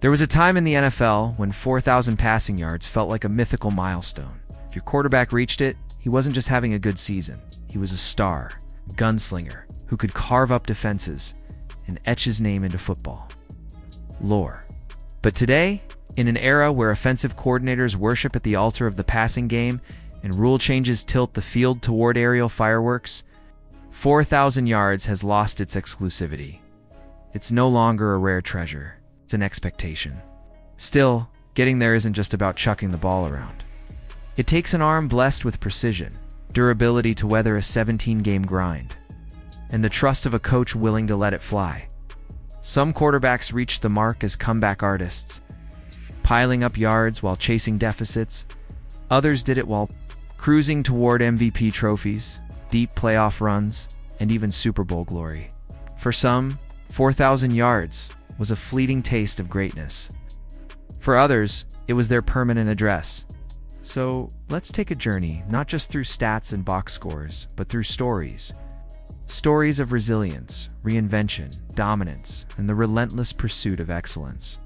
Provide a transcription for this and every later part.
There was a time in the NFL when 4,000 passing yards felt like a mythical milestone. If your quarterback reached it, he wasn't just having a good season. He was a star, gunslinger, who could carve up defenses and etch his name into football lore. But today, in an era where offensive coordinators worship at the altar of the passing game and rule changes tilt the field toward aerial fireworks, 4,000 yards has lost its exclusivity. It's no longer a rare treasure. It's an expectation. Still, getting there isn't just about chucking the ball around. It takes an arm blessed with precision, durability to weather a 17-game grind, and the trust of a coach willing to let it fly. Some quarterbacks reached the mark as comeback artists, piling up yards while chasing deficits. Others did it while cruising toward MVP trophies, deep playoff runs, and even Super Bowl glory. For some, 4,000 yards was a fleeting taste of greatness. For others, it was their permanent address. So let's take a journey, not just through stats and box scores, but through stories. Stories of resilience, reinvention, dominance, and the relentless pursuit of excellence.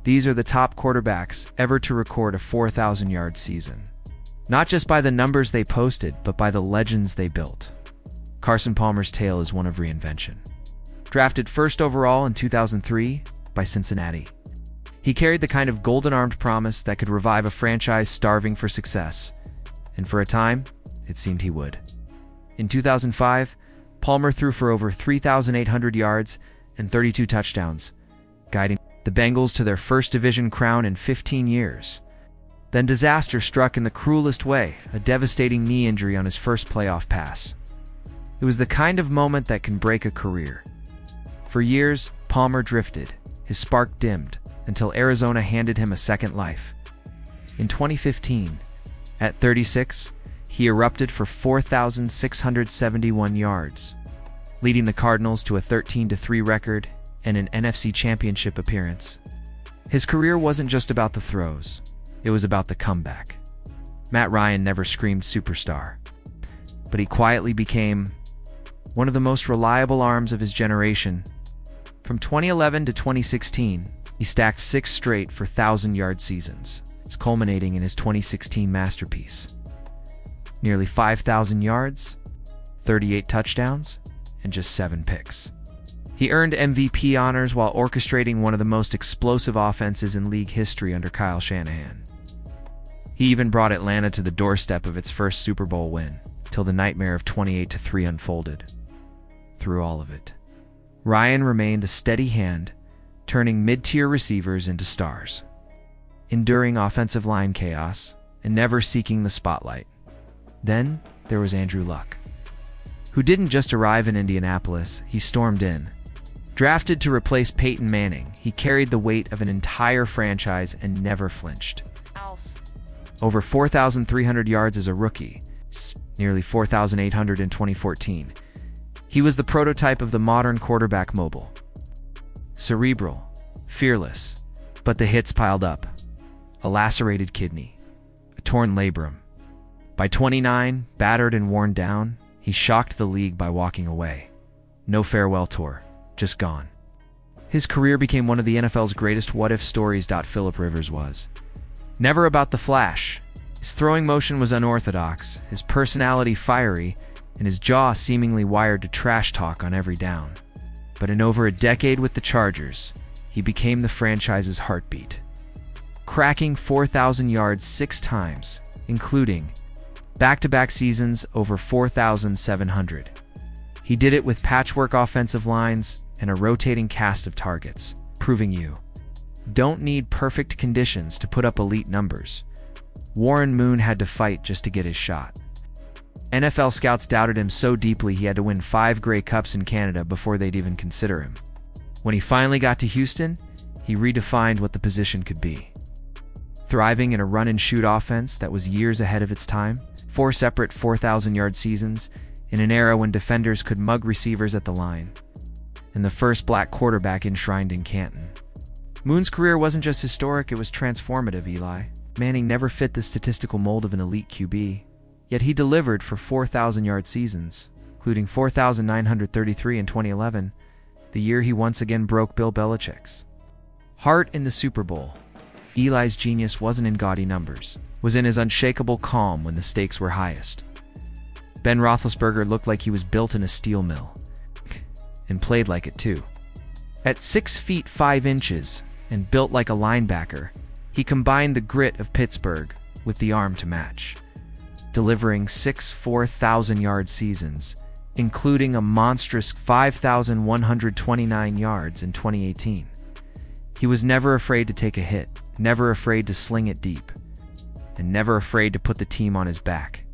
These are the top quarterbacks ever to record a 4,000-yard season. Not just by the numbers they posted, but by the legends they built. Carson Palmer's tale is one of reinvention. Drafted first overall in 2003 by Cincinnati, he carried the kind of golden-armed promise that could revive a franchise starving for success. And for a time, it seemed he would. In 2005, Palmer threw for over 3,800 yards and 32 touchdowns, guiding the Bengals to their first division crown in 15 years. Then disaster struck in the cruelest way, a devastating knee injury on his first playoff pass. It was the kind of moment that can break a career. For years, Palmer drifted, his spark dimmed, until Arizona handed him a second life. In 2015, at 36, he erupted for 4,671 yards, leading the Cardinals to a 13-3 record and an NFC Championship appearance. His career wasn't just about the throws. It was about the comeback. Matt Ryan never screamed superstar, but he quietly became one of the most reliable arms of his generation. From 2011 to 2016, he stacked 6 straight for 1,000-yard seasons. It's culminating in his 2016 masterpiece. Nearly 5,000 yards, 38 touchdowns, and just 7 picks. He earned MVP honors while orchestrating one of the most explosive offenses in league history under Kyle Shanahan. He even brought Atlanta to the doorstep of its first Super Bowl win, till the nightmare of 28-3 unfolded. Through all of it, Ryan remained a steady hand, turning mid-tier receivers into stars, enduring offensive line chaos, and never seeking the spotlight. Then there was Andrew Luck, who didn't just arrive in Indianapolis, he stormed in. Drafted to replace Peyton Manning, he carried the weight of an entire franchise and never flinched. Over 4,300 yards as a rookie, nearly 4,800 in 2014. He was the prototype of the modern quarterback mobile. Cerebral, fearless, but the hits piled up. A lacerated kidney, a torn labrum. By 29, battered and worn down, he shocked the league by walking away. No farewell tour, just gone. His career became one of the NFL's greatest what-if stories. Phillip Rivers was never about the flash. His throwing motion was unorthodox, his personality fiery, and his jaw seemingly wired to trash talk on every down. But in over a decade with the Chargers, he became the franchise's heartbeat, cracking 4,000 yards 6 times, including back-to-back seasons over 4,700. He did it with patchwork offensive lines and a rotating cast of targets, proving you don't need perfect conditions to put up elite numbers. Warren Moon had to fight just to get his shot. NFL scouts doubted him so deeply he had to win 5 Grey Cups in Canada before they'd even consider him. When he finally got to Houston, he redefined what the position could be. Thriving in a run-and-shoot offense that was years ahead of its time, 4 separate 4,000-yard seasons, in an era when defenders could mug receivers at the line, and the first black quarterback enshrined in Canton. Moon's career wasn't just historic, it was transformative, Eli. Manning never fit the statistical mold of an elite QB. Yet he delivered for 4,000-yard seasons, including 4,933 in 2011, the year he once again broke Bill Belichick's Heart in the Super Bowl. Eli's genius wasn't in gaudy numbers, was in his unshakable calm when the stakes were highest. Ben Roethlisberger looked like he was built in a steel mill, and played like it too. At 6 feet 5 inches and built like a linebacker, he combined the grit of Pittsburgh with the arm to match, delivering 6 4,000-yard seasons, including a monstrous 5,129 yards in 2018. He was never afraid to take a hit, never afraid to sling it deep, and never afraid to put the team on his back.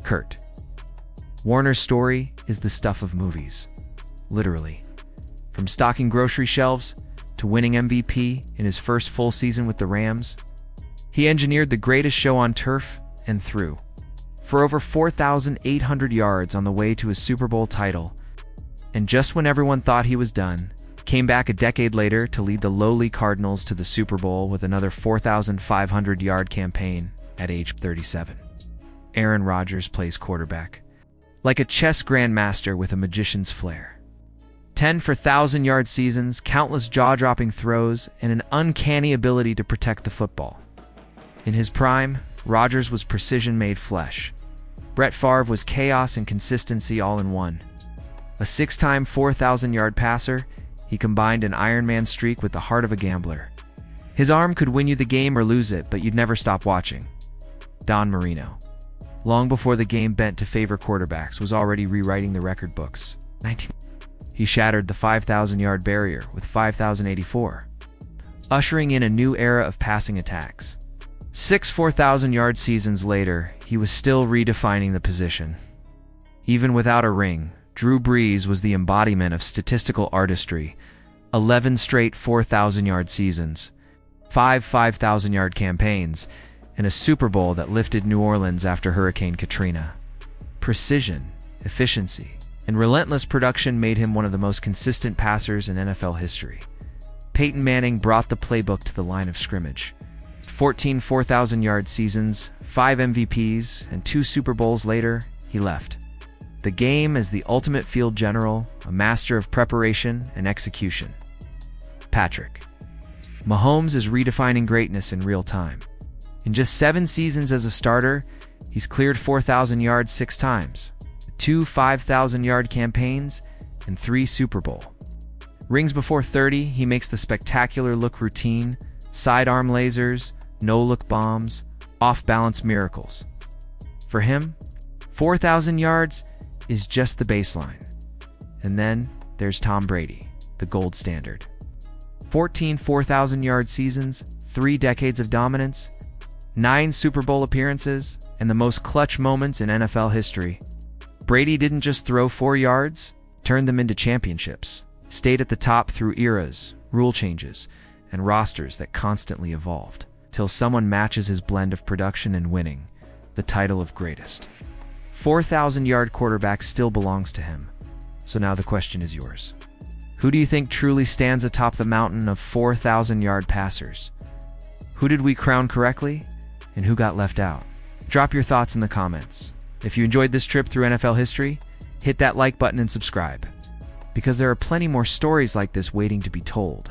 Kurt. Warner's story is the stuff of movies, literally. From stocking grocery shelves to winning MVP in his first full season with the Rams, he engineered the greatest show on turf and threw for over 4,800 yards on the way to his Super Bowl title, and just when everyone thought he was done, came back a decade later to lead the lowly Cardinals to the Super Bowl with another 4,500-yard campaign at age 37. Aaron Rodgers plays quarterback, like a chess grandmaster with a magician's flair. 10 for 1,000-yard seasons, countless jaw-dropping throws, and an uncanny ability to protect the football. In his prime, Rodgers was precision-made flesh. Brett Favre was chaos and consistency all in one. A 6-time 4,000-yard passer, he combined an Iron Man streak with the heart of a gambler. His arm could win you the game or lose it, but you'd never stop watching. Don Marino, long before the game bent to favor quarterbacks, was already rewriting the record books. He shattered the 5,000-yard barrier with 5,084, ushering in a new era of passing attacks. 6 4,000-yard seasons later, he was still redefining the position. Even without a ring, Drew Brees was the embodiment of statistical artistry. 11 straight 4,000-yard seasons, 5 5,000-yard campaigns, and a Super Bowl that lifted New Orleans after Hurricane Katrina. Precision, efficiency, and relentless production made him one of the most consistent passers in NFL history. Peyton Manning brought the playbook to the line of scrimmage. 14 4,000-yard seasons, 5 MVPs, and 2 Super Bowls later, he left the game as the ultimate field general, a master of preparation and execution. Patrick Mahomes is redefining greatness in real time. In just 7 seasons as a starter, he's cleared 4,000 yards 6 times, 2 5,000-yard campaigns, and 3 Super Bowl rings before 30. He makes the spectacular look routine, sidearm lasers, no-look bombs, off-balance miracles. For him, 4,000 yards is just the baseline. And then there's Tom Brady, the gold standard. 14 4,000-yard seasons, 3 decades of dominance, 9 Super Bowl appearances, and the most clutch moments in NFL history. Brady didn't just throw 4 yards, turned them into championships, stayed at the top through eras, rule changes, and rosters that constantly evolved, till someone matches his blend of production and winning, the title of greatest. 4,000-yard quarterback still belongs to him. So now the question is yours. Who do you think truly stands atop the mountain of 4,000-yard passers? Who did we crown correctly, and who got left out? Drop your thoughts in the comments. If you enjoyed this trip through NFL history, hit that like button and subscribe, because there are plenty more stories like this waiting to be told.